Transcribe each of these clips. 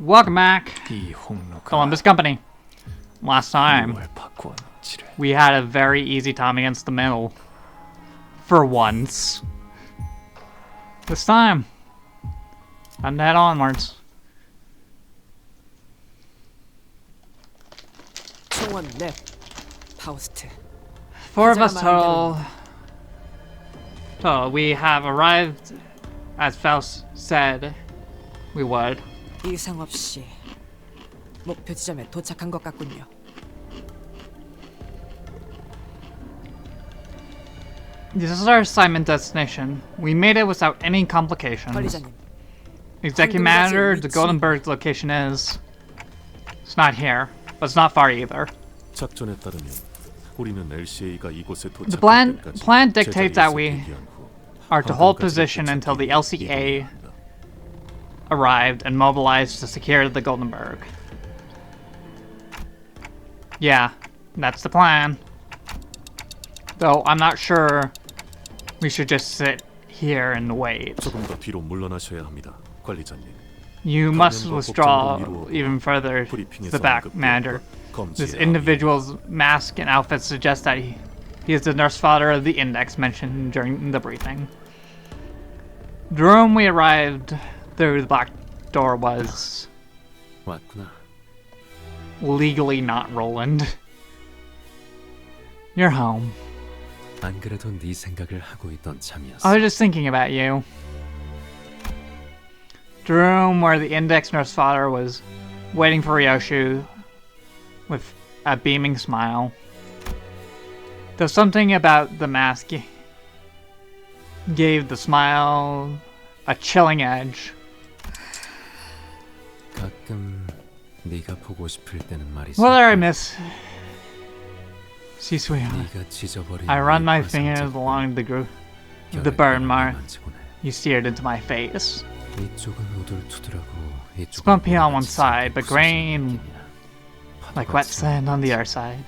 Welcome back, Limbus Company. Last time, we had a very easy time against the middle. For once. This time, time to head onwards. Four of us total. We have arrived, as Faust said we would. 이상 없이 목표 지점에 도착한 것 같군요. This is our assignment destination. We made it without any complications. 관리자님, Executive Manager, the Goldenberg's location is... It's not here, but it's not far either. 작전에 따르면 우리는 LCA가 이곳에 The 도착할 때까지 plan dictates that 제자리에서 we 대기한 후 are to hold 방금까지 position until the 도착했기 LCA 때문입니다. arrived and mobilized to secure the Goldenberg. Yeah, that's the plan. Though I'm not sure we should just sit here and wait. 조금 더 뒤로 물러나셔야 합니다, 관리자님. You must withdraw even further to the back, Manager. This individual's mask and outfit suggest that he is the nurse father of the Index mentioned during the briefing. The room we arrived through the back door was 왔구나. legally not Roland. You're home. 안 그래도 네 생각을 하고 있던 참이었어. I was just thinking about you. The room where the Index nurse father was waiting for Ryoshu with a beaming smile. There's something about the mask gave the smile a chilling edge. 가끔 네가 보고 싶을 때는 말이지. Whether I miss... See, sweetheart. 네가 찢어버린 I run my 이 fingers 화상적 along the 결의 burn mark 만지곤 해. you seared into my face. 이쪽은 우둘투둘하고 It's 이쪽은 bumpy on one 모래같이 side, but 부서진 grain 느낌이야. like wet 파도같이 sand on the other side.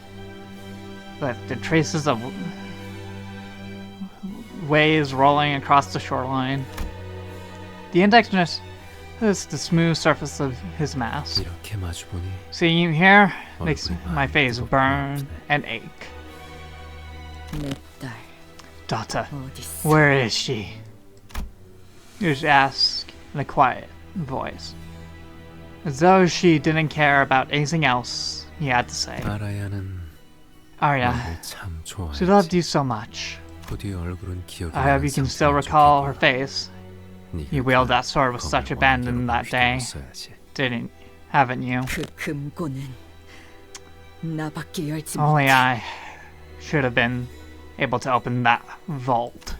But the traces of waves rolling across the shoreline. The Index nurse is the smooth surface of his mask. 이렇게 마주보니 Seeing you here makes 얼굴이 my 많이 face 뜨겁구나. burn and ache. 내 딸 Daughter, 어딨어? where is she? You just ask in a quiet voice, as though she didn't care about anything else he had to say. 아라야는 Arya, 너를 참 she loved 좋아했지. you so much. 부디 얼굴은 기억이 I hope 나는 you can still 상태면 recall her 좋겠구나. face. 네가 You wield 그 that sword with such 검을 abandon that day, 써야지. haven't you? 그 금고는 나밖에 열지 Only 못해. I should have been able to open that vault.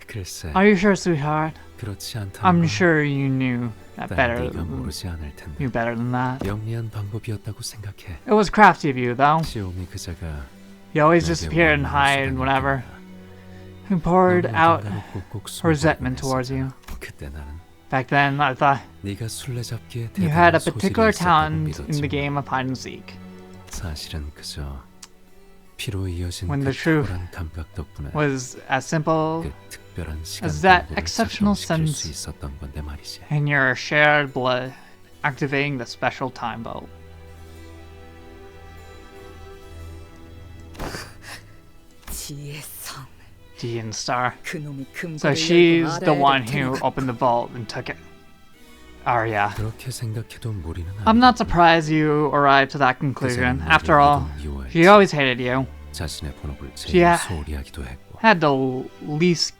글쎄, Are you sure, sweetheart? 그렇지 않다는 I'm 건 sure you knew that 난 네가 모르지 않을 텐데. knew better than that. 영리한 방법이었다고 생각해. It was crafty of you, though. 시오미 그자가 You always 내게 disappeared and 원하는 hide 수단이 whenever. 있단다. Who poured 너는 out 어딘가로 꼭꼭 resentment 숨어버리곤 towards you. 했었잖아. 그때 나는 Back then, I thought 네가 술래잡기에 you had a 대단한 particular 소질이 있었다고 talent in the 믿었지만 game of hide and seek. 사실은 그저 피로 이어진 When 그 the truth 탁월한 감각 덕분에 Was as simple 그 특별한 시간 as that 공부를 exceptional 작동시킬 수 sense 있었던 건데 말이지. in your shared blood activating the special time bolt. 지혜의 성. Dean Star. 그놈이 금고를 So 열고 she's the 알아야 one 될 who 테니까. opened the vault and took it. Arya. 그렇게 생각해도 무리는 I'm not 아니었구나. surprised you arrived to that conclusion. After all, she always hated you. 자신의 본업을 She 제일 소홀히 하기도 했고 Had the least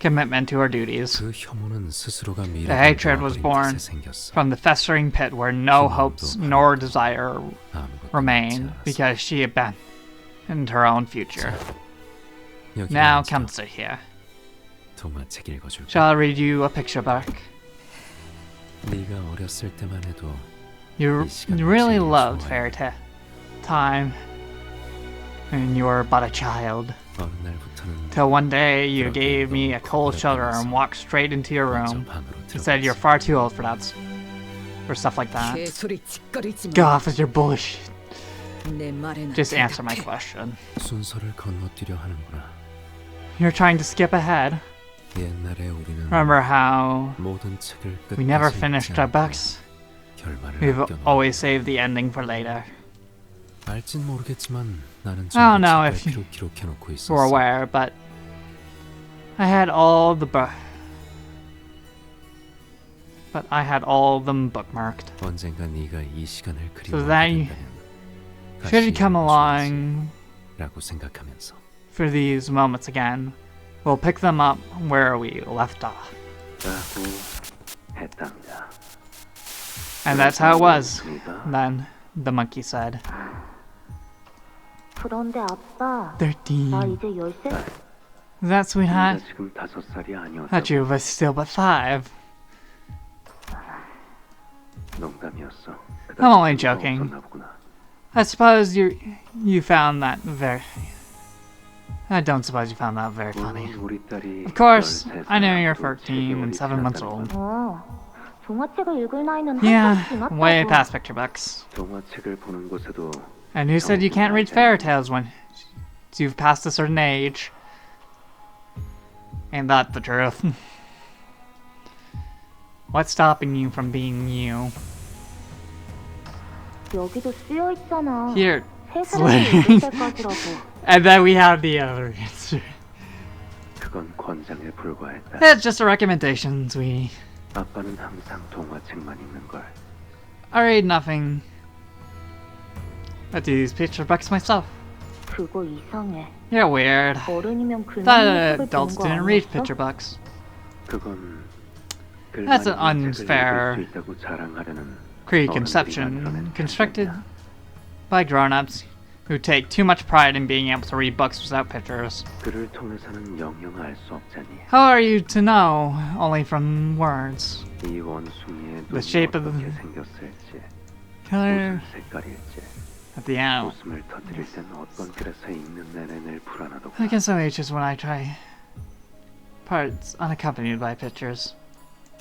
commitment to her duties. 그 혐오는 스스로가 미래를 The hatred was born 생겼어. from the festering pit where no hopes nor desire 아무것도 remained 남지 않았어. because she abandoned her own future. 여기 Now 앉아. come sit here. 동화책 읽어줄까? Shall I read you a picture book? 네가 어렸을 때만 해도 You really loved fairy tale time when you were but a child. 어느 날부터는 Till one day you gave me a cold shoulder and walked straight into your 먼저 room. 방으로 You said you're 들어갔어. far too old for that, for stuff like that. 개소리 짓거리지 Go 마. off with your bullshit. 내 말에나 Just answer my 대답해. question. 순서를 건너뛰려 하는구나. You're trying to skip ahead. 옛날에 우리는 Remember how 모든 책을 we never 끝까지 finished 읽지 our 않고 books? 결말을 We've 아껴놓은 always saved the ending for later. 알진 모르겠지만 나는 I don't know 전부 if 책갈피로 기록해놓고 We're 있었어. aware, but I had all the I had all of them bookmarked. 언젠가 네가 이 시간을 So that 그리워하게 you 된다면 should you come 다시 along 라고 생각하면서 for these moments again, we'll pick them up where we left off. 라고 했답니다. And that's how it was. Then the monkey said, 그런데 아빠, 나 13. 이제 10살. Is that sweetheart? 지금 5살이 아니었다고. Thought you were still but 5. 농담이었어. I'm only joking. I suppose you found that very... I don't suppose you found that very funny. Of course, I know you're 13 and 7 months old. 동화책을 읽을 나이는 Yeah, 한참 지났다고. way past picture books. 동화책을 보는 곳에도 And who said you can't read fairy tales when you've passed a certain age? Ain't that the truth? What's stopping you from being you? 여기도 쓰여 있잖아. Here. 세 사람이 8살까지라고. And then we have the other answer. 그건 권장에 불과했다. It's just a recommendation, sweetie. 아빠는 항상 동화책만 읽는 걸. I read nothing but these picture books myself. 그거 이상해. You're weird. 어른이면 글만 Thought 책을 adults 보는 거 didn't read 아니었어? picture books. 그건 That's an 글만 읽는 책을 unfair 읽을 수 있다고 자랑하려는 preconception constructed by grown-ups who take too much pride in being able to read books without pictures. 글을 통해서는 영영 알 수 없자니. How are you to know only from words? 이 원숭이의 The 눈이 shape of 어떻게 the 생겼을지, color 무슨 색깔일지, at the end. 웃음을 터뜨릴 땐 어떤 글에서 읽는 내내 늘 불안하더구나. I get so anxious when I try parts unaccompanied by pictures.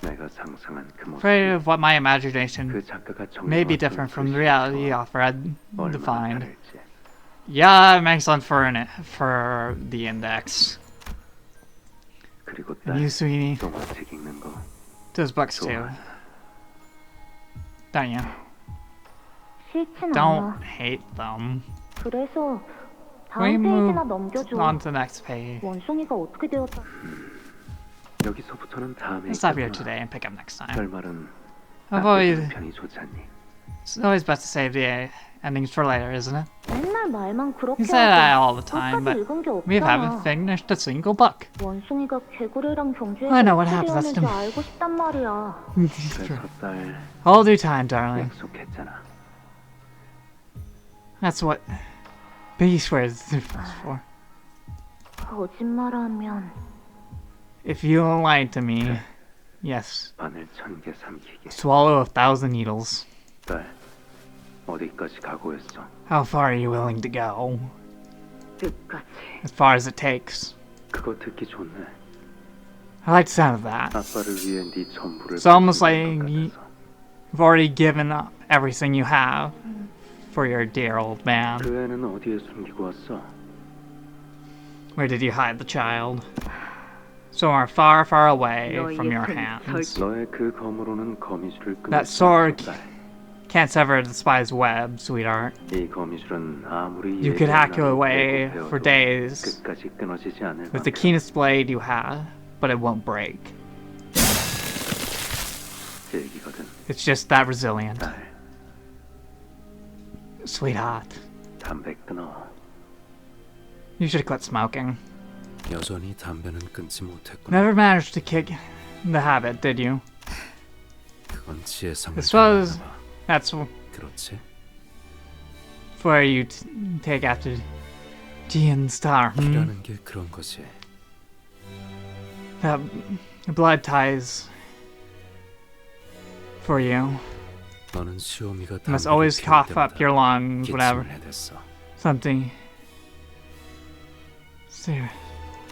내가 상상한 그 모습이 Afraid of what my imagination 그 작가가 may be 정해왔던 different from the 글씨와 reality offered 얼마나 defined. 다를지. Yeah, I'm excellent for the index. 그리고 And you, sweetie, 동화책 읽는 거 does books too, don't you? 싫진 않아. Don't hate them. 그래서 We 다음 move 페이지나 넘겨줘. on to the next page. 원숭이가 어떻게 되었다. 여기서부터는 다음에 Let's stop here 있겠구나. today and pick up next time. 결말은 I've always, 아껴두는 편이 좋지 않니? it's always best to save the endings for later, isn't it? 맨날 말만 You 그렇게 say that 하고 all the time, 끝까지 but 읽은 게 we haven't 없잖아. finished a single book. 원숭이가 개구리랑 경주에서 I know what 어떻게 happens, that's 되었는지 알고 싶단 말이야. 그래서 딸 All due time, darling. 약속했잖아. That's what B swears is for. 거짓말하면 If you lied to me, yes, 바늘 1000개 삼키기. swallow 1,000 needles. 딸 어디까지 각오했어? How far are you willing to go? 끝까지. As far as it takes. 그거 듣기 좋네. I like the sound of that. 아빠를 위해 네 전부를 It's almost 바치는 like 것 you- 같아서. You've already given up everything you have for your dear old man. 그 애는 어디에 숨기고 왔어? Where did you hide the child? Somewhere far, far away from your hands. 너의 그 검으로는 거미줄을 끊을 That 수 sword 없어, 딸. can't sever the spy's web, sweetheart. 이 거미줄은 아무리 You could hack it 예전하고 away 배고 for 배워도 days 끝까지 끊어지지 않을 with the 만큼 keenest blade you have, but it won't break. 질기거든. It's just that resilient. 딸, Sweetheart, 담배 끊어. you should quit smoking. 여전히 담배는 끊지 못했구나. Never managed to kick the habit, did you? 그건 지혜성을 I suppose 닮았나 봐. that's 그렇지? where you take after Gian Star. 피라는 게 그런 거지. That blood ties for you. 너는 시오미가 You must 담배를 always 피울 cough up 때마다 your lungs whenever 기침을 해댔어. something. Serious.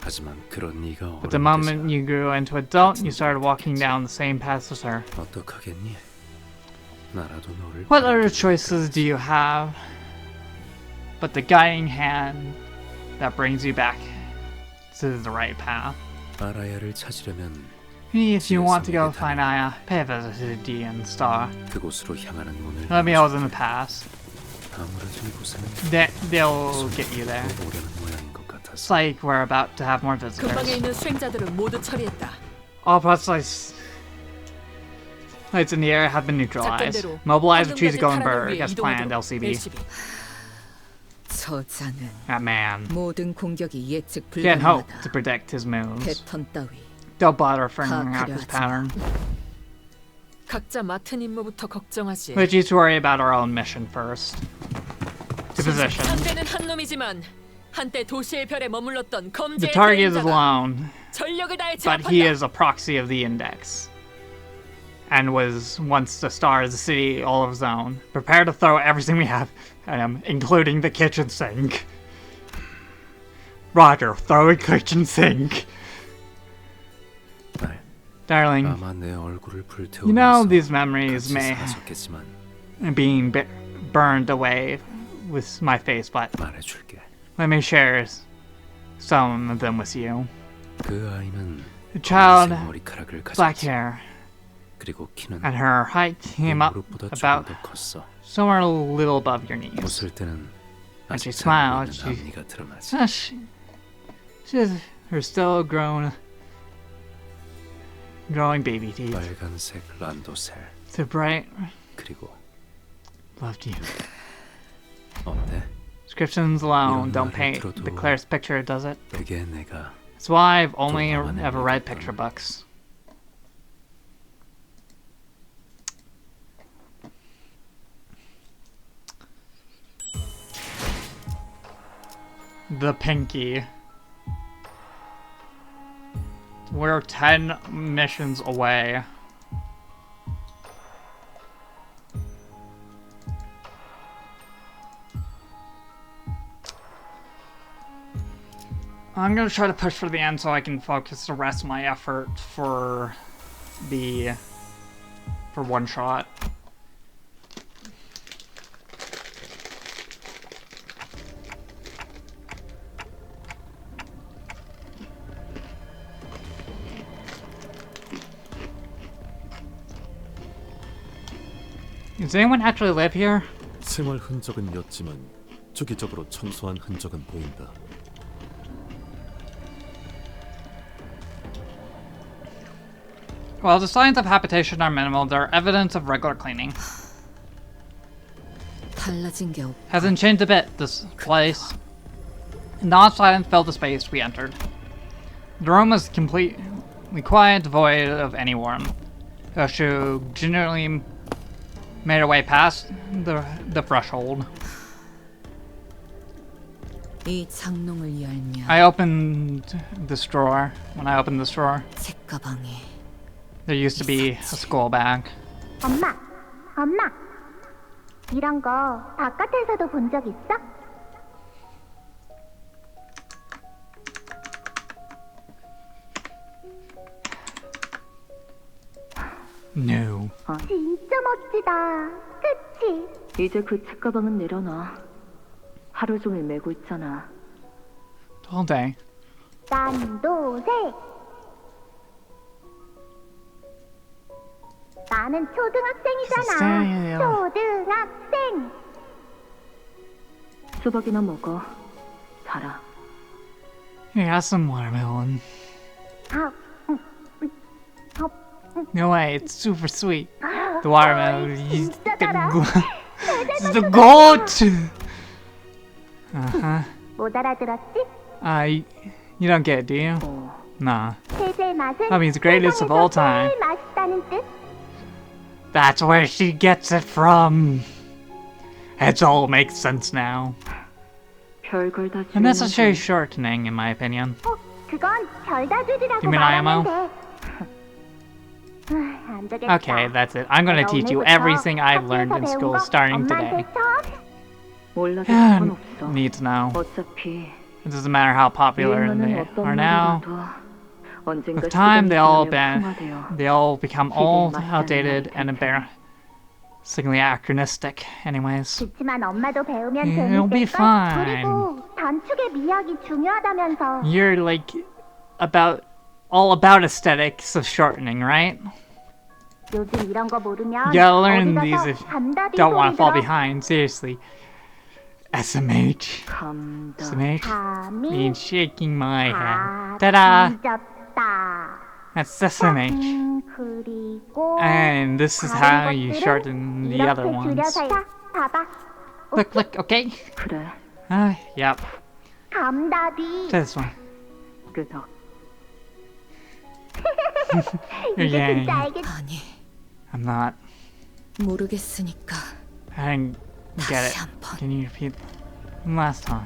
하지만 그런 네가 But the 어른이 moment 되자 you grew into adult, you started walking down the same path as her. 어떡하겠니? 나라도 너를 What other 가르쳐줄 choices do you have but the guiding hand that brings you back to the right path? 아라야를 찾으려면 If you want to go find Aya, pay a visit to the D and Star. 그곳으로 향하는 문을 Let me hold in the past. 아무래도 이곳은 They'll get you there. 오려는 모양인 것 같아서. It's like we're about to have more 근방에 visitors. 있는 수행자들은 모두 처리했다. All proselytes lights in the air have been neutralized. 작전대로 Mobilize the trees to go in 황금가지 Berg as 타라를 planned, 위해 LCB. LCB. 저자는 That man. 모든 공격이 예측 Can't hope to 불가능하다. predict his moves. 패턴 따위 Don't bother figuring out his pattern. 각자 맡은 임무부터 걱정하지. We need to worry about our own mission first. To position. 상대는 한 놈이지만 한때 도시의 별에 머물렀던 The 검제의 target is 대행자가 alone, 전력을 다해 but he 제압한다. is a proxy of the Index. And was once the star of the city all of his own. Prepare to throw everything we have at him, including the kitchen sink. Roger, throwing kitchen sink. 날 Darling, 아마 내 얼굴을 you know 불태우면서 these memories 같이 may 사라졌겠지만 being burned away with my face, but 말해줄게. let me share some of them with you. 그 아이는 The child, 검은색 머리카락을 black 가졌지. hair, 그리고 키는 and her height came up 무릎보다 about 조금 더 컸어. somewhere a little above your knees. 웃을 때는 When she 아직 smiled, 살고 있는 앞니가 드러나지. She's her still growing baby teeth. 빨간색 란도셀. So bright, 그리고 loved you. 어때? Descriptions alone 이런 don't 말을 paint 들어도 the clearest picture, does it? 그게 내가 That's why I've only 또 나만의 ever read 얘기였던 picture books. The pinky. We're 10 missions away. I'm gonna try to push for the end so I can focus the rest of my effort for one shot. Does anyone actually live here? 생활 흔적은 였지만 주기적으로 청소한 흔적은 보인다. While the signs of habitation are minimal, there are evidence of regular cleaning. 달라진 게 없. Hasn't changed a bit, this place. Non-silence filled the space we entered. The room was completely quiet, devoid of any warmth. Yoshu gingerly made her way past the threshold. 이 장롱을 열면 I opened this drawer. When I opened this drawer, 책가방에 there used to be a school bag. 엄마, 엄마. 이런 거 바깥에서도 본 적 있어? No. 진짜 멋지다. 그치? 이제 그 책가방은 내려놔. 하루 종일 메고 있잖아. All day. 난도새. 나는 초등학생이잖아. 초등학생. 수박이나 먹어. 달아. Here, have some watermelon. 아, No way, it's super sweet. The watermelon is 진짜 달아. the goat. 못 알아들었지? You don't get it, do you? 어, Nah. 세제 맛은 That means greatest of all 세상에서 time. 제일 맛있다는 뜻. That's where she gets it from. It all makes sense now. 별걸 다 Unnecessary 주면서 shortening, in my opinion. 그건 별다 주지라고 You mean IMO? 말하면 돼. 안 되겠다. Okay, that's it. I'm gonna teach you everything I've learned in school starting today. 몰라도 상관없어. Need to know. 어차피 It doesn't matter how popular 유행어는 they 어떤 are 말을 now. 봐도 언젠가 With time, 시간이 they all 지나면 풍화돼요. they all become old, 맞지 않는 outdated, and 말이 embarrassingly anachronistic. Anyways, 그치만 엄마도 배우면 It'll be 재밌을걸? fine. 그리고 단축의 미학이 중요하다면서. you're like about all about aesthetics of shortening, right? 요즘 이런 거 모르면 You gotta learn 어디 these 가서 if you 감다디 don't want 소리 to fall 들어. behind. Seriously. SMH. 감다. SMH 감이 means shaking my head. 다 Ta-da! 뒤졌다. That's SMH. 그리고 And this is 다른 how you 것들은 shorten the other 이렇게 ones. 줄여서 자, 봐봐. Look, okay? 그래. Yep. 감다디. This one. 끄덕. You're 이제 yang. 진짜 알겠. 아니, I'm not. 모르겠으니까 I didn't get it. 다시 한 번. Can you repeat one last time?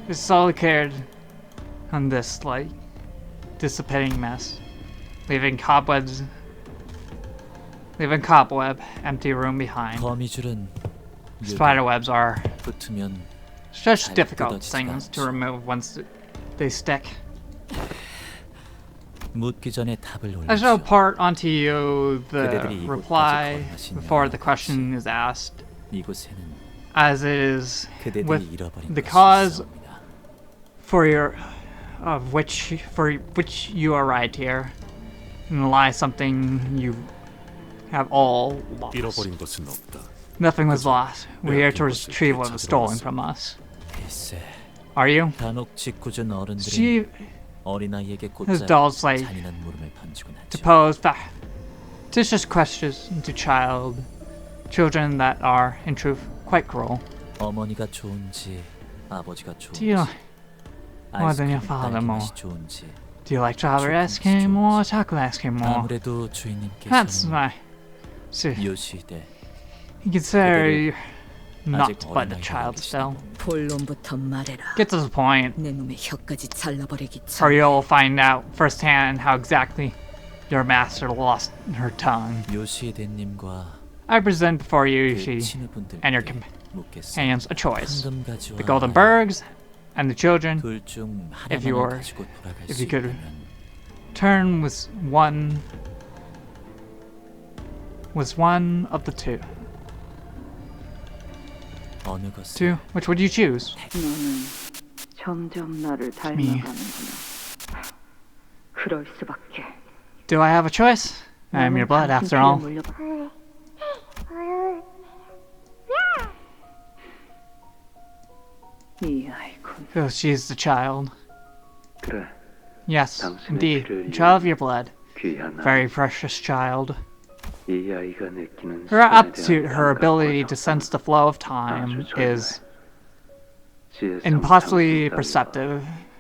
Just solely cared on this, like, dissipating mess. Leaving cobweb, empty room behind. 거미줄은 Spiderwebs are 붙으면 such difficult things to remove once they stick. 묻기 전에 답을 I shall 올리죠. part onto you the 그대들이 이곳까지 reply 건너신 before the 영광 question is asked, 이곳에는 as it is 그대들이 with 잃어버린 the 것이 cause 있사옵니다. for which you arrived here, and lies something you have all lost. 잃어버린 것은 없다. Nothing was lost. We're here to retrieve what was stolen from us. 글쎄, Are you? 간혹 짓궂은 어른들은 She 어린아이에게 has 꽂자 dolls like 잔인한 물음을 던지곤 to 하죠. pose facetious questions to children that are, in truth, quite cruel. 어머니가 좋은지 아버지가 Do you 좋은지 more than your 아이스크림 father 딸기 more? 맛이 좋은지 Do you like strawberry ice cream or chocolate ice cream more? 아무래도 That's 주인님께서는 my. See, 요 시대 you consider you're not 아직 but a 어린아이가 child still. 본론부터 말해라. Get to the point, 내 놈의 혀까지 잘라버리기 or 전. you'll find out firsthand how exactly your master lost her tongue. 요 시대님과 I present before you, 그 she 친구분들께 and your 묻겠습니다. companions a choice: 황금 가지와 the golden bergs and the children. 둘중 If you 하나만 were- 가지고 돌아갈 if 수 you could 있다면 Turn was one of the two. 어느 것을 Two. Which would you choose? 너는 점점 나를 닮아가는구나. 그럴 수밖에. Do I have a choice? I'm your blood, after all. 이 아이콘. Oh, she's the child. 그래, Yes, 당신의 indeed. 피를 A child of your blood. 귀한 아이. Very precious child. 이 아이가 느끼는 Her 시간에 aptitude, 대한 her ability 감각과 to sense the flow of time 아주 is 지혜상 impossibly 당신 perceptive. 따위와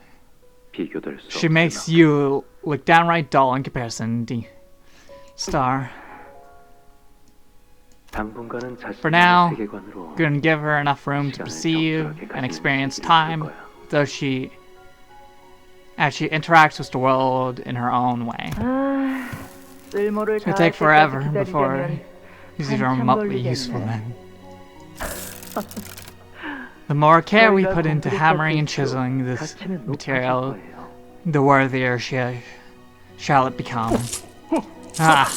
비교될 수 She makes 없으나 you look downright dull in comparison to Star. 당분간은 For now, 자신의 세계관으로 Gonna give her enough room to 시간을 perceive 적절하게 and 가지는 experience 시기를 줄 time, 거야. though as she interacts with the world in her own way. 아, 쓸모를 It's gonna 다할 take forever 때까지 before 기다리려면 he's even 한참 remotely 걸리겠네. useful then. The more care we put into hammering and chiseling this 가치는 높아질 material, 거예요. the worthier shall it become. Ah,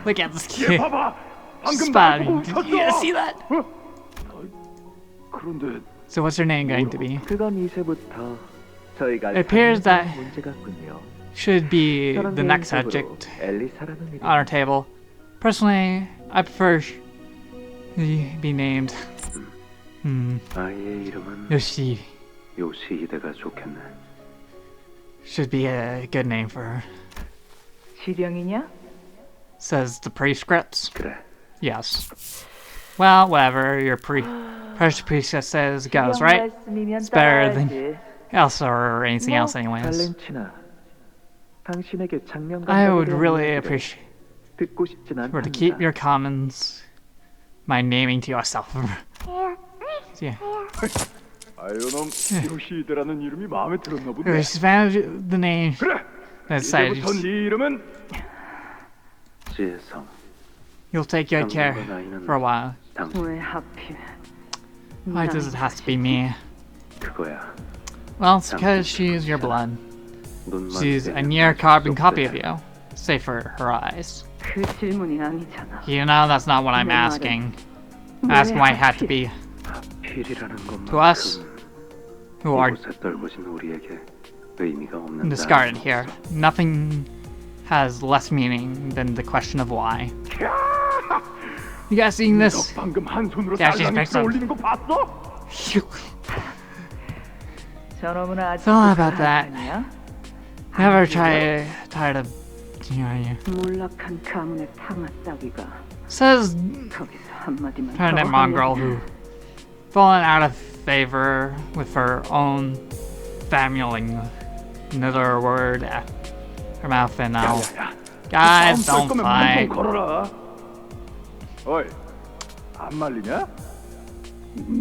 look at this kid. Spotting. Did you see that? 그런데 So what's her name going to be? 그건 이제부터 저희가 It appears that 문제 같군요. should be 저는 the next 개인적으로 subject 엘리사라는 이름이 on our table. Personally, I prefer be named 아이의 이름은 Yoshi. 요시히데가 좋겠네. Should be a good name for her. 지령이냐? Says the prescripts. 그래. Yes. Well, whatever your precious priestess says goes, right? 말씀이면 It's better than 따라야지. Elsa or anything else, anyways. 발렌티나, 당신에게 장면 I 감각에 would 대한 really 이야기를 appreciate 듣고 싶진 for to keep 않단다. your comments by naming to yourself. Yeah. 아유놈 요시히데라는 이름이 마음에 들었나 본데. She's found the name. 그래. Decided 이제부터 네 이름은 지혜성. you'll take good care for a while. 당신 왜 하필? Why does it have to be me? 그거야. Well, it's because she's your blood. 눈만 She's a 뜨면 near 당신 carbon copy of 속되잖아. you, save for her eyes. 그 질문이 아니잖아. You know that's not what I'm 내 말은 asking. I'm asking why it had to be 필이라는 것만큼 to us, who are 이곳에 떨궈진 우리에게 의미가 없는 discarded here. Nothing has less meaning than the question of why. You guys seeing this? 방금 한 손으로 Yeah, she's 딸랑이 back up. 끌어올리는 거 봤어? 저놈은 아직 Sorry about that. 아니야? Never tired of 몰락한 가문의 탕아 따위가 says 거기서 한마디만 trying 더 mongrel 하면 who fallen out of favor with her own family. Another word at her mouth and now. Guys, 싸움 don't 걸 거면 fight. 몸통 걸어라. 어이, 안 말리냐?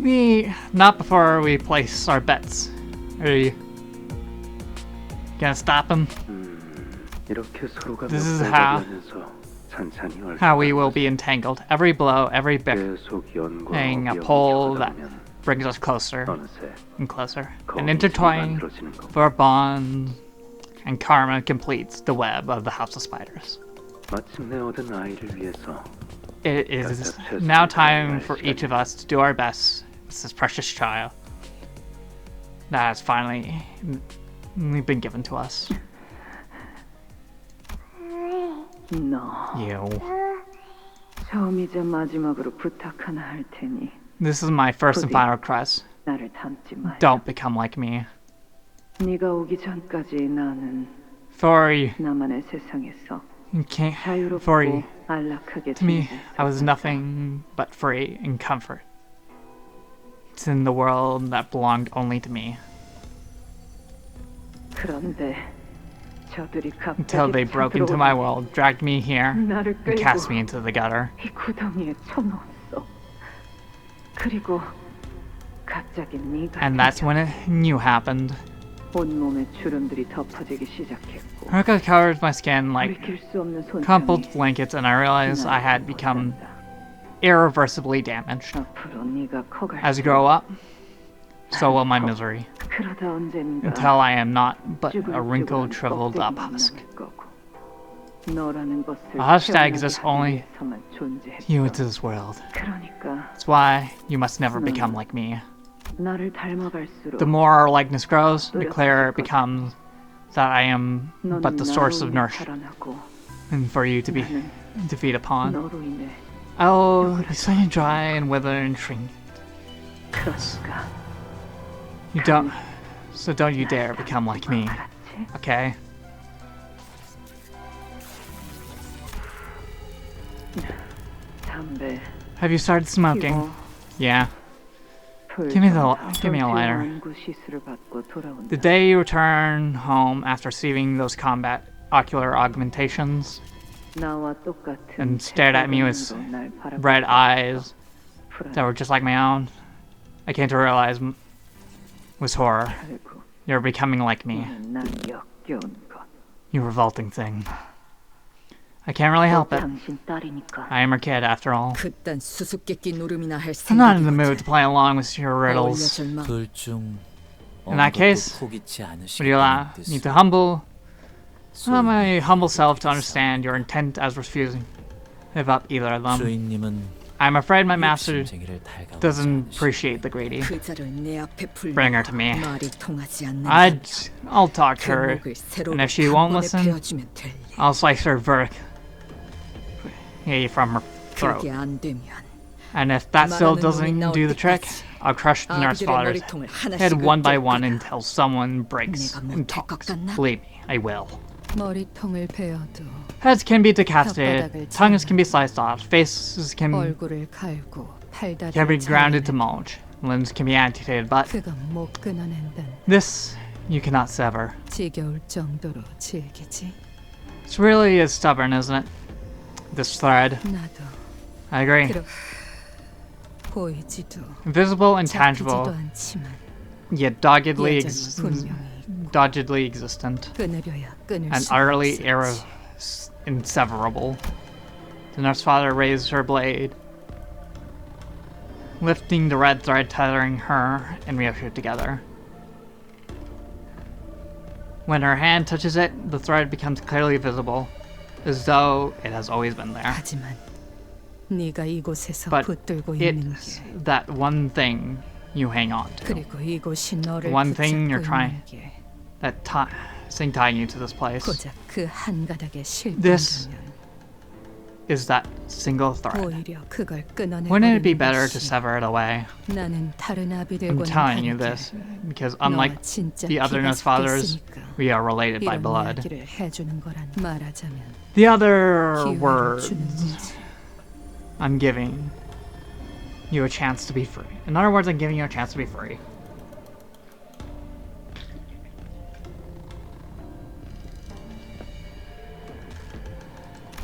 We not before we place our bets. Are you gonna stop him? 이렇게 서로가 This is 멱살잡으면서 찬찬히 How we will be entangled. Every blow, every bit, 계속 연구와 being a 어비역을 pull that 쳐다보면 brings us closer 어느새 and closer, 거울이 and intertwining 만들어지는 거고. for bonds, and karma completes the web of the House of Spiders. 마침내 얻은 아이를 위해서 It is now time for each of us to do our best with this precious child that has finally been given to us. 너 You. 처음이자 마지막으로 부탁 하나 할 테니 This is my first and final request. 나를 닮지 마라. Don't become like me. 네가 오기 전까지 나는 For you, 나만의 세상에서 you can't. 자유롭고 For you, 안락하게 to me, 지내고 I was 있었단다. nothing but free and comfort. It's in the world that belonged only to me. 그런데 저들이 Until 갑자기 they broke into my world, dragged me here, 나를 and cast 끌고 me into the gutter. 이 구덩이에 쳐넣었어. 그리고 갑자기 네가 And that's when it new happened. 온몸에 주름들이 덮어지기 시작했고 Hurricane covered my skin like 돌이킬 수 없는 crumpled 손상이 blankets, and I realized I had become irreversibly damaged. 앞으로 네가 커갈 As you grow up, so will my misery, 그러다 언젠가 until I am not but a 쭈글쭈글한 wrinkled, shriveled up 껍데기만 husk. 남을 거고. 너라는 것을 A husk that 태어나게 exists 하기 only 위해서만 존재했어. you into this world. 그러니까 That's why you must never become like me. 나를 닮아갈수록 The more our likeness grows, the clearer it becomes that I am 너는 but the source of 나로 인해 nourishment, 살아나고 and for you to be 나는 to feed upon. 너로 인해 Oh, be so dry and wither and shrink. 그러니까 You don't. So don't you dare become like me, 알았지? okay? 담배 Have you started smoking? 피워 Yeah. 불 Give me 좀 give me a lighter. 연구 시술을 받고 돌아온다. The day you return home after receiving those combat ocular augmentations 나와 똑같은 and stared at me with 색깔로 날 바라보고 red eyes 불안 that were just like my own, I came to realize was horror. 결국 You're becoming like me, 난 역겨운 것. you revolting thing. I can't really help it. 당신 딸이니까. I am her kid after all. 그딴 수수께끼 노름이나 할 I'm not in the 생각이 mood to play along with your riddles. 어울려줄 마. 둘중 In that case, would you allow me to allow my humble self to understand your intent as refusing to give up either of them? 주인님은 I'm afraid my master 욕심쟁이를 달가워하지 doesn't 않으시고 appreciate the greedy. 그 자를 내 앞에 불러 Bring her to me. 말이 통하지 않는 I'll talk to her, 목을 새로 and if she won't listen, 베어주면 될 일. I'll slice her from her throat. 그게 안 되면 And if that still 말하는 놈이 doesn't 나올 do the trick, 때까지 I'll crush the nurse 아비들의 father's 머리통을 head 하나씩 one by 으깨울 one 거다. until someone breaks 내가 and 못할 것 talks. 같나? Believe me, I will. 머리통을 베어도 Heads can be decapitated, 혓바닥을 tongues can be sliced off, faces can 얼굴을 갈고 be 팔다리를 grounded to 잘라내도 mulch, limbs can be amputated, but 그건 못 끊어낸다. this you cannot sever. 지겨울 정도로 질기지. It's really is stubborn, isn't it? This thread. 나도 I agree. 그렇 보이지도 Invisible and 잡히지도 tangible, 않지만 yet doggedly 여전히 분명히 existent, 끊으려야 끊을 and 수가 utterly 없었지. inseverable. The nurse father raised her blade, lifting the red thread tethering her and Ryoshu together. When her hand touches it, the thread becomes clearly visible, as though it has always been there. 하지만 네가 이곳에서 But 붙들고 있는 it's 게 that one thing you hang on to. 그리고 이곳이 너를 One thing 붙잡고 you're trying- 있는 게 that tying you to this place. 고작 그 한 가닥의 This 실패라면 is that single thread. 오히려 그걸 끊어내. Wouldn't it be better to sever it away? 나는 다른 I'm 아비들과는 telling you 다르게 this because unlike 너와 진짜 the other 피가 Nurse fathers, 섞였으니까 we are related by 이런 blood. 이야기를 해주는 거란 말하자면 The other 기회를 words, 주는 거지. I'm giving you a chance to be free. In other words, I'm giving you a chance to be free.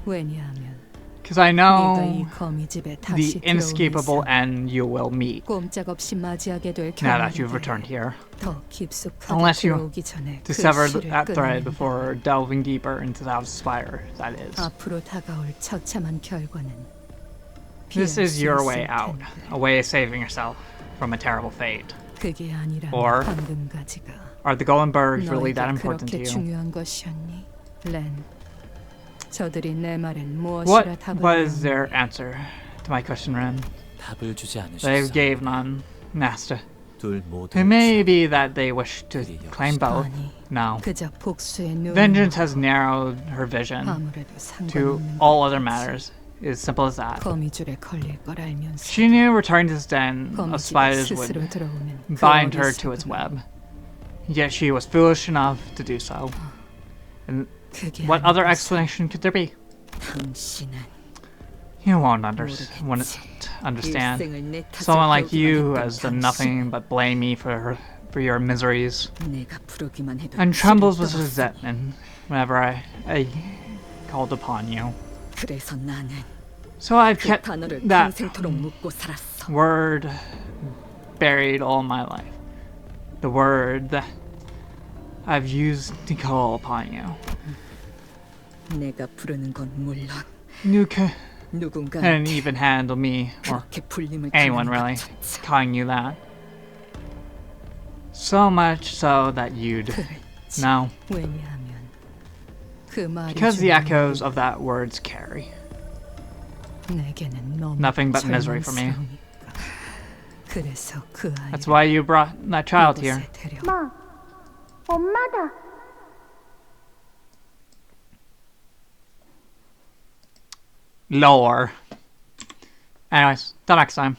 왜냐하면 Because I 네가 이 know 거미집에 the 다시 inescapable 들어오면서 end you will meet 꼼짝없이 맞이하게 될 now that you've 경우들에 returned here. 더 깊숙하게 Unless you 들어오기 전에 To 그 sever 실을 that thread 끊어낸다. before delving deeper into the spire, that is. 앞으로 다가올 처참한 결과는 This 피할 is 수 your 있을 way out, 텐데. a way of saving yourself from a terrible fate. 그게 아니라면 Or 방금 가지가 Are the golden birds really 너에게 that important to 그렇게 you? 중요한 것이었니? 렌, 저들이 내 말엔 무엇이라 What 답을 was 내었니? their answer to my question, Ren? 답을 주지 They 않으셨어. gave none, Master. 둘 모두 It may be that they wish to claim both. 아니, No. 그저 복수의 눈. Vengeance has narrowed her vision 아무래도 to 상관없는 all other 것 같지. matters. It's simple as that. 거미줄에 걸릴 걸 알면서 She knew returning to this den of 거미집에 spiders 스스로 would 들어오면 그 bind her to its 어리석음은 web. Yet she was foolish enough to do so. And 그게 what other 아니고서 explanation could there be? 당신은 You won't understand. 일생을 내 탓을 Someone like 걸기만 you 했던 has done 당신. nothing but blame me for your miseries, 내가 부르기만 해도 and trembles with 치를 resentment whenever I called upon you. 그래서 나는 So I've 그 kept 단어를 that 평생토록 묻고 살았어. word buried all my life. The word that I've used to call upon you. 내가 부르는 건 물론 You 누군가 couldn't even handle me or 그렇게 불림을 anyone 당하는 really 것조차. calling you that. So much so that you'd 그랬지. know. 왜냐하면 그 말이 Because the 주는 echoes of that words carry 내게는 너무 nothing but misery for me. 절망스러우니까. 그래서 그 아이를 That's why you brought that child here. 이곳에 데려. 엄마, 엄마다. Lore. Anyways, till next time.